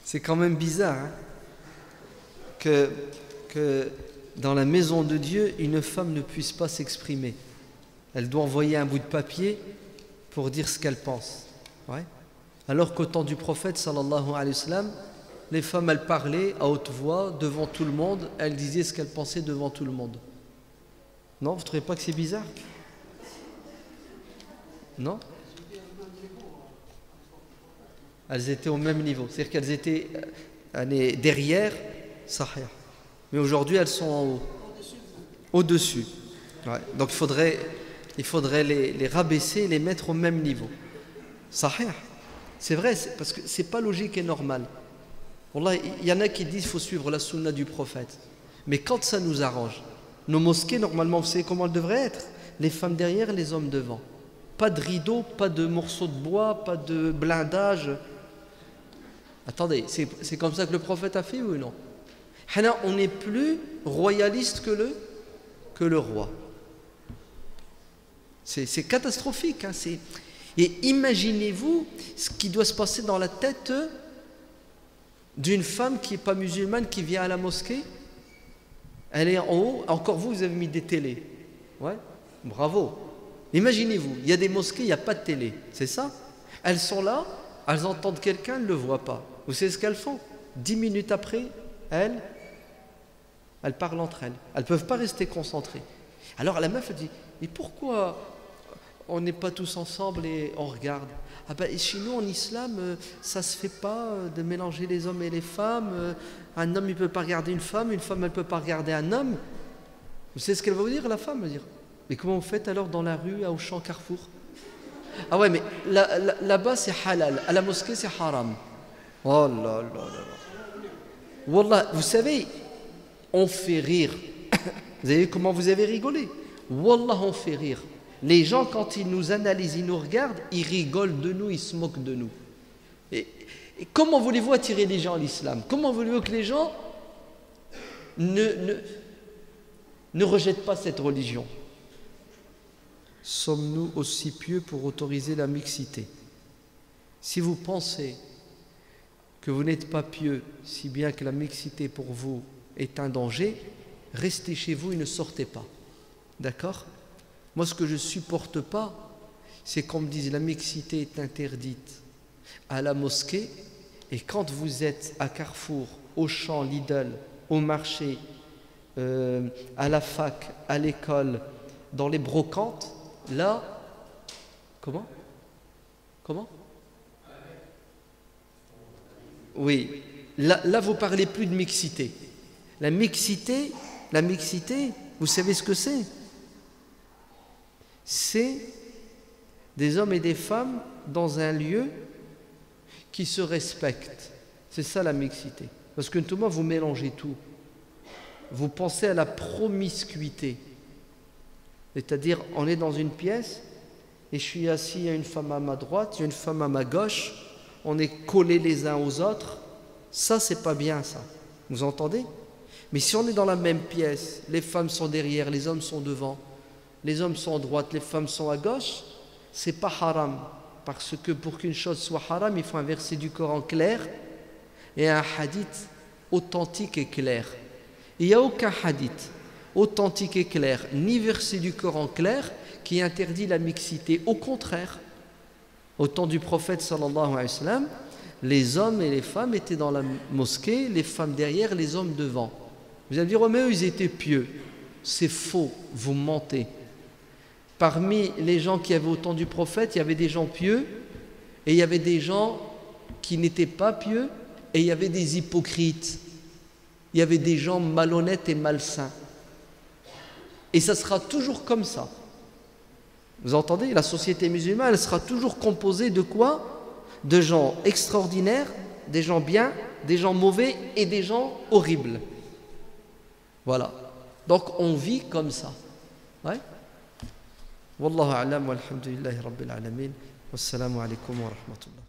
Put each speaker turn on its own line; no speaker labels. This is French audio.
C'est quand même bizarre hein, que dans la maison de Dieu, une femme ne puisse pas s'exprimer. Elle doit envoyer un bout de papier pour dire ce qu'elle pense. Ouais. Alors qu'au temps du prophète, sallallahu alayhi wa sallam, les femmes, elles parlaient à haute voix devant tout le monde, elles disaient ce qu'elles pensaient devant tout le monde. Non, vous ne trouvez pas que c'est bizarre? Non? Elles étaient au même niveau. C'est-à-dire qu'elles étaient derrière, sahih. Mais aujourd'hui, elles sont en haut. Au-dessus. Ouais. Donc il faudrait les rabaisser et les mettre au même niveau. Sahih. C'est vrai, parce que c'est pas logique et normal. Wallah, il y en a qui disent qu'il faut suivre la sunna du prophète. Mais quand ça nous arrange, nos mosquées, normalement, vous savez comment elles devraient être? Les femmes derrière, les hommes devant. Pas de rideaux, pas de morceaux de bois, pas de blindage. Attendez, c'est comme ça que le prophète a fait ou non? On n'est plus royaliste que le roi. C'est catastrophique. Hein, et imaginez-vous ce qui doit se passer dans la tête d'une femme qui n'est pas musulmane, qui vient à la mosquée. Elle est en haut. Encore vous avez mis des télés. Ouais, bravo. Imaginez-vous, il y a des mosquées, il n'y a pas de télé. C'est ça? Elles sont là, elles entendent quelqu'un, elles ne le voient pas. Vous savez ce qu'elles font? 10 minutes après, elles parlent entre elles. Elles ne peuvent pas rester concentrées. Alors la meuf, elle dit, mais pourquoi on n'est pas tous ensemble et on regarde? Ah ben chez nous en islam, ça ne se fait pas de mélanger les hommes et les femmes. Un homme, il ne peut pas regarder une femme elle ne peut pas regarder un homme. Vous savez ce qu'elle va vous dire, la femme? Elle va dire, mais comment vous faites alors dans la rue, à Auchan, Carrefour? Ah ouais, mais là-bas c'est halal, à la mosquée c'est haram. Oh là là là là. Wallah, vous savez, on fait rire. Vous avez vu comment vous avez rigolé? Wallah, on fait rire. Les gens, quand ils nous analysent, ils nous regardent, ils rigolent de nous, ils se moquent de nous. Et comment voulez-vous attirer les gens à l'islam? Comment voulez-vous que les gens ne rejettent pas cette religion? Sommes-nous aussi pieux pour autoriser la mixité? Si vous pensez que vous n'êtes pas pieux, si bien que la mixité pour vous est un danger, restez chez vous et ne sortez pas. D'accord? Moi, ce que je ne supporte pas, c'est qu'on me dise la mixité est interdite à la mosquée, et quand vous êtes à Carrefour, au Champ, Lidl, au marché, à la fac, à l'école, dans les brocantes, là, comment? Oui, là vous parlez plus de mixité. La mixité, vous savez ce que c'est? C'est des hommes et des femmes dans un lieu qui se respectent. C'est ça la mixité. Parce que tout le monde, vous mélangez tout. Vous pensez à la promiscuité. C'est-à-dire, on est dans une pièce et je suis assis, il y a une femme à ma droite, il y a une femme à ma gauche, on est collés les uns aux autres. Ça, c'est pas bien, ça. Vous entendez? Mais si on est dans la même pièce, les femmes sont derrière, les hommes sont devant, les hommes sont à droite, les femmes sont à gauche, c'est pas haram. Parce que pour qu'une chose soit haram, il faut un verset du Coran clair et un hadith authentique et clair. Il n'y a aucun hadith authentique et clair, ni verset du Coran clair qui interdit la mixité. Au contraire, au temps du prophète sallallahu alayhi wa sallam, les hommes et les femmes étaient dans la mosquée, les femmes derrière, les hommes devant. Vous allez dire, oh mais eux, ils étaient pieux. C'est faux, vous mentez. Parmi les gens qui avaient au temps du prophète, il y avait des gens pieux et il y avait des gens qui n'étaient pas pieux et il y avait des hypocrites. Il y avait des gens malhonnêtes et malsains. Et ça sera toujours comme ça. Vous entendez? La société musulmane, elle sera toujours composée de quoi? De gens extraordinaires, des gens bien, des gens mauvais et des gens horribles. Voilà. Donc on vit comme ça. Ouais. Wallahu a'lam walhamdulillahi rabbil alamin. Wassalamu alaikum wa rahmatullah.